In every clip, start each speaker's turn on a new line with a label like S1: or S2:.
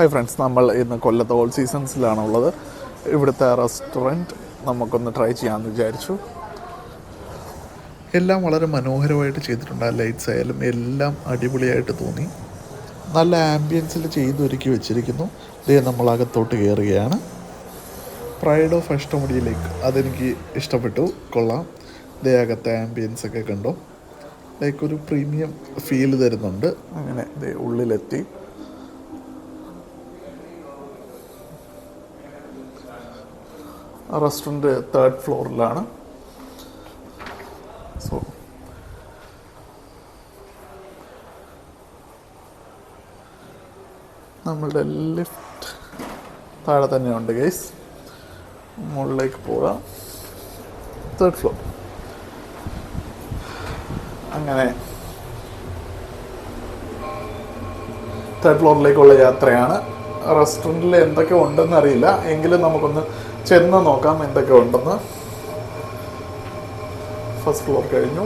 S1: Hi friends, നമ്മൾ ഇന്ന് കൊല്ലത്ത് ഓൾ സീസൺസിലാണുള്ളത്. ഇവിടുത്തെ റെസ്റ്റോറൻറ്റ് നമുക്കൊന്ന് ട്രൈ ചെയ്യാമെന്ന് വിചാരിച്ചു.
S2: എല്ലാം വളരെ മനോഹരമായിട്ട് ചെയ്തിട്ടുണ്ട്. ആ ലൈറ്റ്സ് ആയാലും എല്ലാം അടിപൊളിയായിട്ട് തോന്നി. നല്ല ആംബിയൻസിൽ ചെയ്തൊരുക്കി വെച്ചിരിക്കുന്നു. ഇതേ നമ്മൾ അകത്തോട്ട് കയറുകയാണ്. പ്രൈഡ് ഓഫ് അഷ്ടമുടി ലേക്ക്, അതെനിക്ക് ഇഷ്ടപ്പെട്ടു, കൊള്ളാം. ഇതേ അകത്തെ ആംബിയൻസ് ഒക്കെ കണ്ടോ, ലൈക്ക് ഒരു പ്രീമിയം ഫീൽ തരുന്നുണ്ട്.
S1: അങ്ങനെ ഇതേ ഉള്ളിലെത്തി. റെസ്റ്റോറൻറ്റ് 3rd ഫ്ലോറിലാണ്. സോ നമ്മളുടെ ലിഫ്റ്റ് താഴെ തന്നെയുണ്ട് ഗൈസ്. മുകളിലേക്ക് പോകാം. 3rd floor. അങ്ങനെ 3rd ഫ്ലോറിലേക്കുള്ള യാത്രയാണ്. റെസ്റ്റോറൻറ്റിൽ എന്തൊക്കെ ഉണ്ടെന്ന് അറിയില്ല, എങ്കിലും നമുക്കൊന്ന് ചെന്ന് നോക്കാം എന്തൊക്കെ ഉണ്ടെന്ന്. 1st ഫ്ലോർ കഴിഞ്ഞു.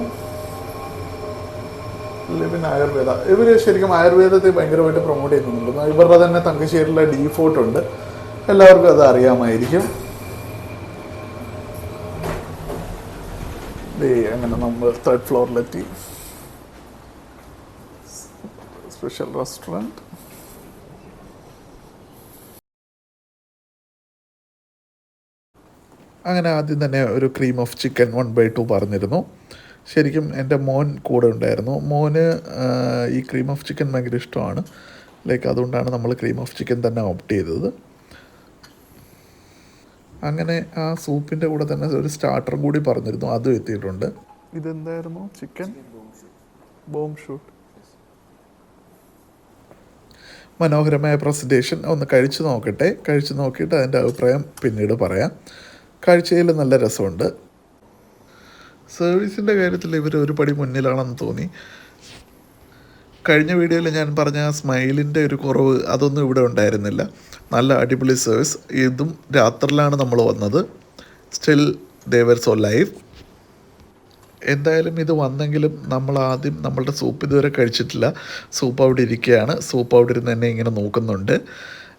S1: ലിവിൻ ആയുർവേദ. ഇവർ ശരിക്കും ആയുർവേദത്തെ ഭയങ്കരമായിട്ട് പ്രൊമോട്ട് ചെയ്യുന്നുണ്ട്. ഇവരുടെ തന്നെ തങ്കശ്ശേരിയിലെ ഡി ഫോർട്ട് ഉണ്ട്, എല്ലാവർക്കും അത് അറിയാമായിരിക്കും. അങ്ങനെ നമ്മൾ 3rd ഫ്ലോറിലെത്തി. Special restaurant.
S2: അങ്ങനെ ആദ്യം തന്നെ ഒരു ക്രീം ഓഫ് ചിക്കൻ 1/2 പറഞ്ഞിരുന്നു. ശരിക്കും എൻ്റെ മോൻ കൂടെ ഉണ്ടായിരുന്നു. മോന് ഈ ക്രീം ഓഫ് ചിക്കൻ ഭയങ്കര ഇഷ്ടമാണ്. ലൈക്ക് അതുകൊണ്ടാണ് നമ്മൾ ക്രീം ഓഫ് ചിക്കൻ തന്നെ ഓപ്റ്റ് ചെയ്തത്. അങ്ങനെ ആ സൂപ്പിൻ്റെ കൂടെ തന്നെ ഒരു സ്റ്റാർട്ടറും കൂടി പറഞ്ഞിരുന്നു, അതും എത്തിയിട്ടുണ്ട്.
S1: ഇതെന്തായിരുന്നു? ചിക്കൻ ബോം ഷൂട്ട്.
S2: മനോഹരമായ പ്രസൻറ്റേഷൻ. ഒന്ന് കഴിച്ചു നോക്കട്ടെ, കഴിച്ചു നോക്കിയിട്ട് അതിൻ്റെ അഭിപ്രായം പിന്നീട് പറയാം. കാഴ്ചയിൽ നല്ല രസമുണ്ട്. സർവീസിൻ്റെ കാര്യത്തിൽ ഇവർ ഒരു പടി മുന്നിലാണെന്ന് തോന്നി. കഴിഞ്ഞ വീഡിയോയിൽ ഞാൻ പറഞ്ഞ സ്മൈലിൻ്റെ ഒരു കുറവ്, അതൊന്നും ഇവിടെ ഉണ്ടായിരുന്നില്ല. നല്ല അടിപൊളി സർവീസ്. ഇതും രാത്രിയിലാണ് നമ്മൾ വന്നത്. Still they were so live. എന്തായാലും ഇത് വന്നെങ്കിലും നമ്മൾ ആദ്യം നമ്മളുടെ സൂപ്പ് ഇതുവരെ കഴിച്ചിട്ടില്ല. സൂപ്പ് അവിടെ ഇരിക്കുകയാണ്. സൂപ്പ് അവിടെ ഇരുന്ന് എന്നെ ഇങ്ങനെ നോക്കുന്നുണ്ട്.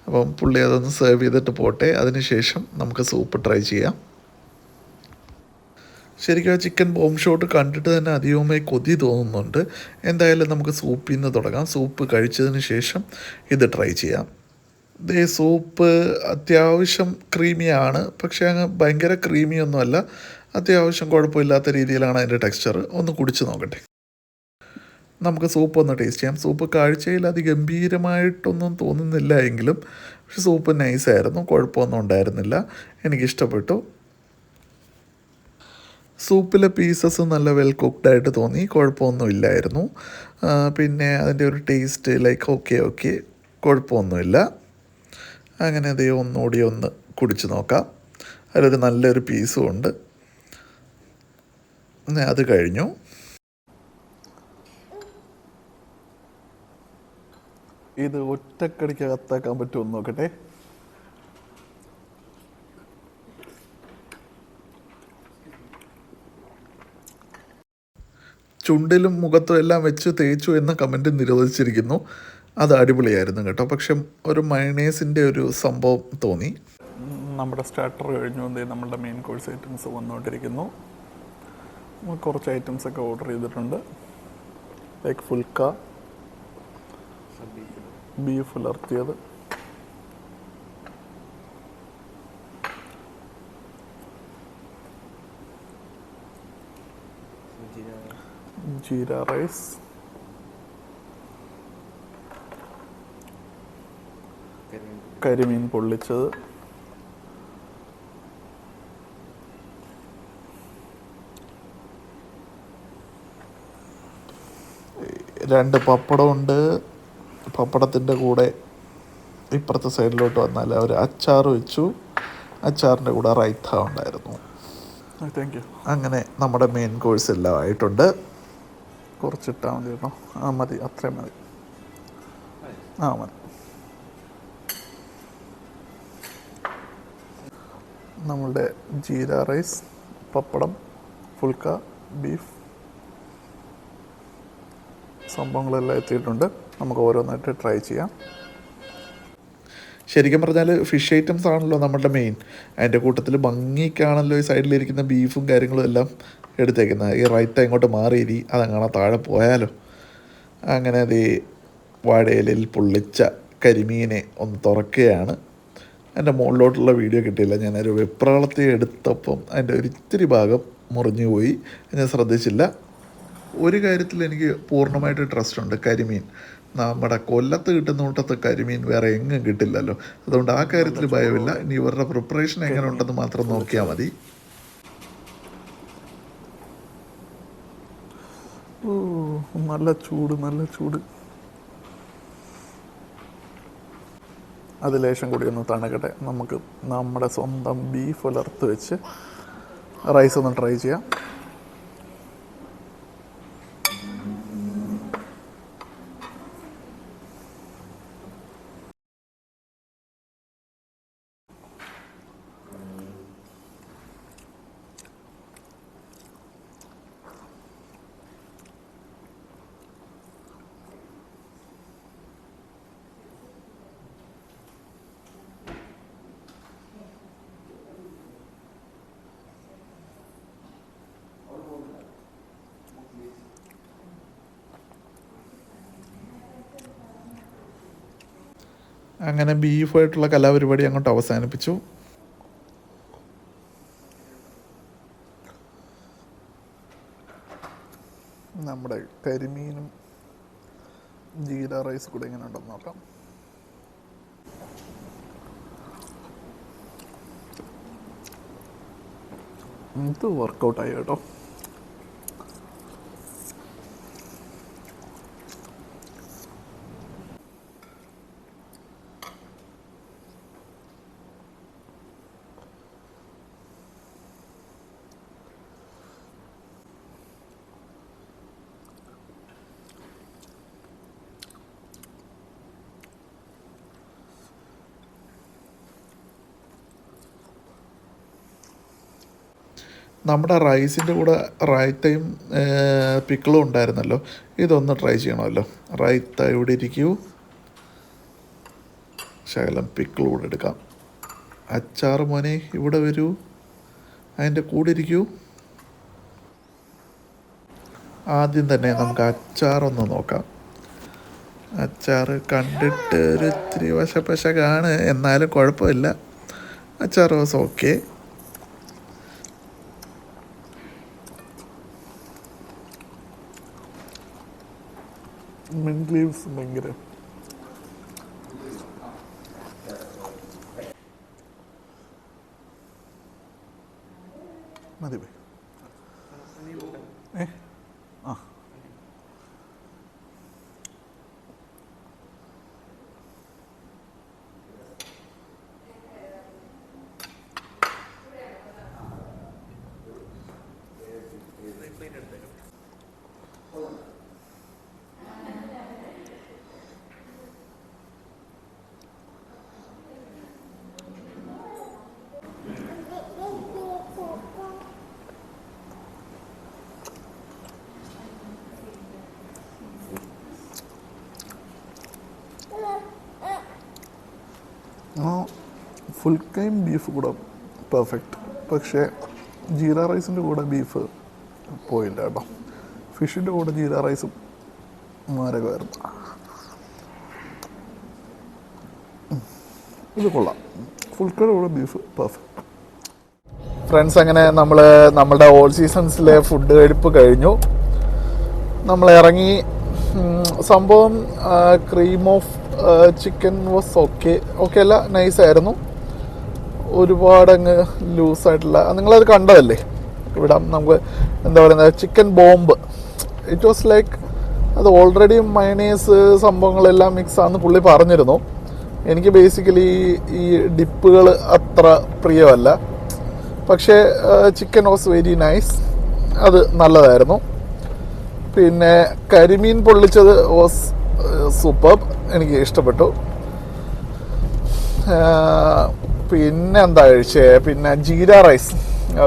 S2: അപ്പം പുള്ളി അതൊന്ന് സെർവ് ചെയ്തിട്ട് പോട്ടെ, അതിനുശേഷം നമുക്ക് സൂപ്പ് ട്രൈ ചെയ്യാം. ശരിക്കും ആ ചിക്കൻ ബോം ഷോട്ട് കണ്ടിട്ട് തന്നെ അധികമായി കൊതി തോന്നുന്നുണ്ട്. എന്തായാലും നമുക്ക് സൂപ്പിൽ നിന്ന് തുടങ്ങാം. സൂപ്പ് കഴിച്ചതിന് ശേഷം ഇത് ട്രൈ ചെയ്യാം. ഇതേ സൂപ്പ് അത്യാവശ്യം ക്രീമിയാണ്, പക്ഷേ അങ്ങ് ഭയങ്കര ക്രീമിയൊന്നുമല്ല. അത്യാവശ്യം കുഴപ്പമില്ലാത്ത രീതിയിലാണ് അതിൻ്റെ ടെക്സ്ചർ. ഒന്ന് കുടിച്ച് നോക്കട്ടെ. നമുക്ക് സൂപ്പ് ഒന്ന് ടേസ്റ്റ് ചെയ്യാം. സൂപ്പ് കാഴ്ചയിൽ അതിഗംഭീരമായിട്ടൊന്നും തോന്നുന്നില്ല എങ്കിലും, പക്ഷെ സൂപ്പ് നൈസായിരുന്നു, കുഴപ്പമൊന്നും ഉണ്ടായിരുന്നില്ല, എനിക്കിഷ്ടപ്പെട്ടു. സൂപ്പിലെ പീസസ് നല്ല വെൽ കുക്ക്ഡായിട്ട് തോന്നി, കുഴപ്പമൊന്നുമില്ലായിരുന്നു. പിന്നെ അതിൻ്റെ ഒരു ടേസ്റ്റ് ലൈക്ക് ഓക്കെ കുഴപ്പമൊന്നുമില്ല. അങ്ങനെ അതേ ഒന്നുകൂടി ഒന്ന് കുടിച്ച് നോക്കാം. അതിലൊരു നല്ലൊരു പീസും ഉണ്ട്. അത് കഴിഞ്ഞു.
S1: ഇത് ഒറ്റക്കടിക്ക് അകത്താക്കാൻ പറ്റുമെന്ന് നോക്കട്ടെ.
S2: ചുണ്ടിലും മുഖത്തും എല്ലാം വെച്ച് തേച്ചു എന്ന കമൻറ്റ് നിരോധിച്ചിരിക്കുന്നു. അത് അടിപൊളിയായിരുന്നു കേട്ടോ. പക്ഷെ ഒരു മയണൈസിൻ്റെ ഒരു സംഭവം തോന്നി.
S1: നമ്മുടെ സ്റ്റാർട്ടർ കഴിഞ്ഞു. നമ്മുടെ മെയിൻ കോഴ്സ് ഐറ്റംസ് വന്നുകൊണ്ടിരിക്കുന്നു. കുറച്ച് ഐറ്റംസൊക്കെ ഓർഡർ ചെയ്തിട്ടുണ്ട്. ലൈക്ക് ഫുൽക്ക, ബീഫ് ഉലർത്തിയത്, ജീര റൈസ്, കരിമീൻ പൊള്ളിച്ചത്,
S2: രണ്ട് പപ്പടമുണ്ട്. പപ്പടത്തിൻ്റെ കൂടെ ഇപ്പുറത്തെ സൈഡിലോട്ട് വന്നാൽ ഒരു അച്ചാർ വെച്ചു. അച്ചാറിൻ്റെ കൂടെ റൈത്ത ഉണ്ടായിരുന്നു.
S1: Thank you.
S2: അങ്ങനെ നമ്മുടെ മെയിൻ കോഴ്സ് എല്ലാം ആയിട്ടുണ്ട്.
S1: കുറച്ചിട്ടാൽ മതി കേട്ടോ. മതി, അത്രയും മതി. മതി. നമ്മളുടെ ജീര റൈസ്, പപ്പടം, ഫുൽക്ക, ബീഫ് സംഭവങ്ങളെല്ലാം എത്തിയിട്ടുണ്ട്. നമുക്ക് ഓരോന്നായിട്ട് ട്രൈ ചെയ്യാം.
S2: ശരിക്കും പറഞ്ഞാൽ ഫിഷ് ഐറ്റംസ് ആണല്ലോ നമ്മുടെ മെയിൻ. അതിൻ്റെ കൂട്ടത്തിൽ ഭംഗിക്കാണല്ലോ ഈ സൈഡിലിരിക്കുന്ന ബീഫും കാര്യങ്ങളും എല്ലാം എടുത്തേക്കുന്നത്. ഈ റൈത്ത ഇങ്ങോട്ട് മാറിയിരി, അതങ്ങനെ താഴെ പോയാലോ. അങ്ങനെ അത് വാഴയിലയിൽ പൊള്ളിച്ച കരിമീനെ ഒന്ന് തുറക്കുകയാണ്. എൻ്റെ മുകളിലോട്ടുള്ള വീഡിയോ കിട്ടിയില്ല, ഞാനൊരു വെപ്രാളത്തെ എടുത്തപ്പം അതിൻ്റെ ഒരു ഇത്തിരി ഭാഗം മുറിഞ്ഞു പോയി, ഞാൻ ശ്രദ്ധിച്ചില്ല. ഒരു കാര്യത്തിൽ എനിക്ക് പൂർണ്ണമായിട്ട് ട്രസ്റ്റ് ഉണ്ട്. കരിമീൻ നമ്മുടെ കൊല്ലത്ത് കിട്ടുന്ന കൂട്ടത്തെ കരിമീൻ വേറെ എങ്ങും കിട്ടില്ലല്ലോ. അതുകൊണ്ട് ആ കാര്യത്തിൽ ഭയമില്ല. ഇനി ഇവരുടെ പ്രിപ്പറേഷൻ എങ്ങനെ ഉണ്ടെന്ന് മാത്രം നോക്കിയാൽ മതി.
S1: നല്ല ചൂട്, നല്ല ചൂട്. അത് ലേശം കൂടി ഒന്ന് തണുക്കട്ടെ. നമുക്ക് നമ്മുടെ സ്വന്തം ബീഫ് ഉലർത്ത് വെച്ച് റൈസ് ഒന്ന് ട്രൈ ചെയ്യാം.
S2: അങ്ങനെ ബീഫായിട്ടുള്ള കലാപരിപാടി അങ്ങോട്ട് അവസാനിപ്പിച്ചു.
S1: നമ്മുടെ കരിമീനും ജീര റൈസ് കൂടെ എങ്ങനെ ഉണ്ടെന്ന് നോക്കാം. ഇത് വർക്കൗട്ടായി കേട്ടോ.
S2: നമ്മുടെ റൈസിൻ്റെ കൂടെ റൈത്തയും പിക്കിളും ഉണ്ടായിരുന്നല്ലോ, ഇതൊന്ന് ട്രൈ ചെയ്യണമല്ലോ. റൈത്ത ഇവിടെ ഇരിക്കൂ, ശകലം പിക്കിൾ കൂടെ എടുക്കാം. അച്ചാർ മോനെ ഇവിടെ വരൂ, അതിൻ്റെ കൂടെ ഇരിക്കൂ. ആദ്യം തന്നെ നമുക്ക് അച്ചാറൊന്ന് നോക്കാം. അച്ചാർ കണ്ടിട്ട് ഒരു ഇത്തിരി വശപ്പശകാണ്, എന്നാലും കുഴപ്പമില്ല. അച്ചാർ വാസ് ഓക്കെ.
S1: മിന്റ് ലീവ്സ് ഭയങ്കര മതി പോയി. ആ ഫുൾ കൈം ബീഫ് കൂടെ പെർഫെക്റ്റ്. പക്ഷേ ജീര റൈസിൻ്റെ കൂടെ ബീഫ് പോയില്ല കേട്ടോ. ഫിഷിൻ്റെ കൂടെ ജീര റൈസും മാരകമായിരുന്നു. ഇത് കൊള്ളാം. ഫുൾ കൈയുടെ കൂടെ ബീഫ് പെർഫെക്റ്റ്. ഫ്രണ്ട്സ്, അങ്ങനെ നമ്മളുടെ ഓൾ സീസൺസിലെ ഫുഡ് കഴിപ്പ് കഴിഞ്ഞു. നമ്മൾ ഇറങ്ങി. സംഭവം cream of chicken was okay അല്ല, നൈസായിരുന്നു. ഒരുപാടങ്ങ് ലൂസായിട്ടില്ല. നിങ്ങളത് കണ്ടതല്ലേ. ഇവിടെ നമുക്ക് എന്താ പറയുന്നത്, chicken bomb. It was like അത് ഓൾറെഡി മയണൈസ് സംഭവങ്ങളെല്ലാം മിക്സ് ആണെന്ന് പുള്ളി പറഞ്ഞിരുന്നു. എനിക്ക് ബേസിക്കലി ഈ ഡിപ്പുകൾ അത്ര പ്രിയമല്ല. പക്ഷേ ചിക്കൻ വാസ് വെരി നൈസ്, അത് നല്ലതായിരുന്നു. പിന്നെ കരിമീൻ പൊള്ളിച്ചത് വാസ് സൂപ്പർ, എനിക്ക് ഇഷ്ടപ്പെട്ടു. പിന്നെ എന്താ കഴിച്ചേ, പിന്നെ ജീര റൈസ്.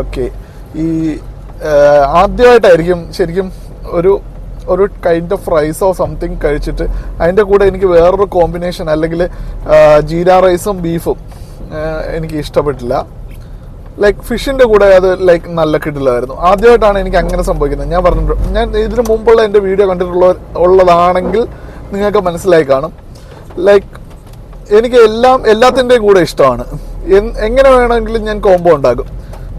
S1: ഓക്കെ, ഈ ആദ്യമായിട്ടായിരിക്കും ശരിക്കും ഒരു ഒരു കൈൻഡ് ഓഫ് റൈസോ സംതിങ് കഴിച്ചിട്ട് അതിൻ്റെ കൂടെ എനിക്ക് വേറൊരു കോമ്പിനേഷൻ അല്ലെങ്കിൽ ജീര റൈസും ബീഫും എനിക്ക് ഇഷ്ടപ്പെട്ടില്ല. ലൈക്ക് ഫിഷിൻ്റെ കൂടെ അത് ലൈക്ക് നല്ല കിടിലായിരുന്നു. ആദ്യമായിട്ടാണ് എനിക്ക് അങ്ങനെ സംഭവിക്കുന്നത്. ഞാൻ പറഞ്ഞിട്ടുണ്ട്, ഞാൻ ഇതിന് മുമ്പുള്ള എൻ്റെ വീഡിയോ ഉള്ളതാണെങ്കിൽ നിങ്ങൾക്ക് മനസ്സിലായി കാണും. ലൈക്ക് എനിക്ക് എല്ലാത്തിൻ്റെയും കൂടെ ഇഷ്ടമാണ്. എങ്ങനെ വേണമെങ്കിലും ഞാൻ കോംബോ ഉണ്ടാകും.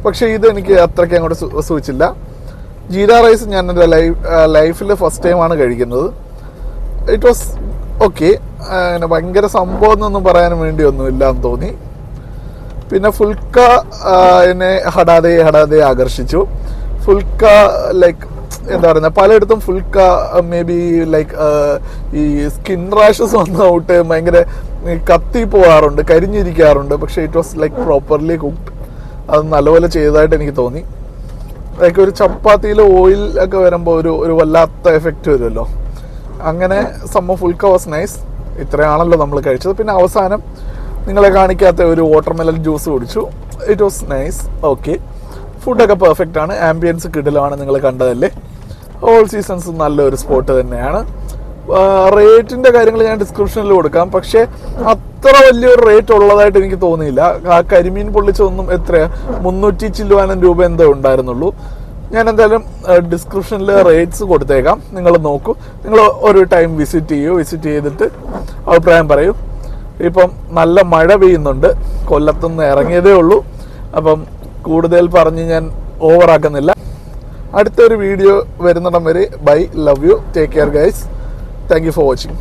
S1: പക്ഷേ ഇത് എനിക്ക് അത്രയ്ക്ക് അങ്ങോട്ട് സൂചിച്ചില്ല. ജീര റൈസ് ഞാൻ എൻ്റെ ലൈഫിൽ ഫസ്റ്റ് ടൈമാണ് കഴിക്കുന്നത്. It was okay. അങ്ങനെ ഭയങ്കര സംഭവം എന്നൊന്നും പറയാൻ വേണ്ടിയൊന്നുമില്ല എന്ന് തോന്നി. പിന്നെ ഫുൽക്ക എന്നെ ഹടാതെ ആകർഷിച്ചു. ഫുൽക്ക ലൈക്ക് എന്താ പറയുക, പലയിടത്തും ഫുൽക്ക മേ ബി ലൈക്ക് ഈ സ്കിൻ റാഷസ് വന്നിട്ട് ഭയങ്കര കത്തി പോകാറുണ്ട്, കരിഞ്ഞിരിക്കാറുണ്ട്. പക്ഷേ it was like properly cooked. അത് നല്ലപോലെ ചെയ്തതായിട്ട് എനിക്ക് തോന്നി. ലൈക്ക് ഒരു ചപ്പാത്തിയിൽ ഓയിൽ ഒക്കെ വരുമ്പോൾ ഒരു വല്ലാത്ത എഫക്റ്റ് വരുമല്ലോ, അങ്ങനെ സംഭവം ഫുൽക്ക വാസ് നൈസ്. ഇത്രയാണല്ലോ നമ്മൾ കഴിച്ചത്. പിന്നെ അവസാനം നിങ്ങളെ കാണിക്കാത്ത ഒരു വാട്ടർമെലൺ ജ്യൂസ് കുടിച്ചു. It was nice. ഓക്കെ, ഫുഡൊക്കെ പെർഫെക്റ്റ് ആണ്. ആംബിയൻസ് കിടിലാണ്, നിങ്ങൾ കണ്ടതല്ലേ. ഓൾ സീസൺസ് നല്ലൊരു സ്പോട്ട് തന്നെയാണ്. റേറ്റിൻ്റെ കാര്യങ്ങൾ ഞാൻ ഡിസ്ക്രിപ്ഷനിൽ കൊടുക്കാം. പക്ഷേ അത്ര വലിയൊരു റേറ്റ് ഉള്ളതായിട്ട് എനിക്ക് തോന്നിയില്ല. ആ കരിമീൻ പൊള്ളിച്ചൊന്നും എത്രയാ 300 ചില്ലുവാനും രൂപ എന്തോ ഉണ്ടായിരുന്നുള്ളൂ. ഞാൻ എന്തായാലും ഡിസ്ക്രിപ്ഷനിൽ റേറ്റ്സ് കൊടുത്തേക്കാം, നിങ്ങൾ നോക്കൂ. നിങ്ങൾ ഒരു ടൈം വിസിറ്റ് ചെയ്തിട്ട് അഭിപ്രായം പറയൂ. ഇപ്പം നല്ല മഴ പെയ്യുന്നുണ്ട്, കൊല്ലത്തുനിന്ന് ഇറങ്ങിയതേ ഉള്ളൂ. അപ്പം കൂടുതൽ പറഞ്ഞ് ഞാൻ ഓവറാക്കുന്നില്ല. അടുത്തൊരു വീഡിയോ വരുന്നിടം വരെ bye, love you, take care guys. Thank you for watching.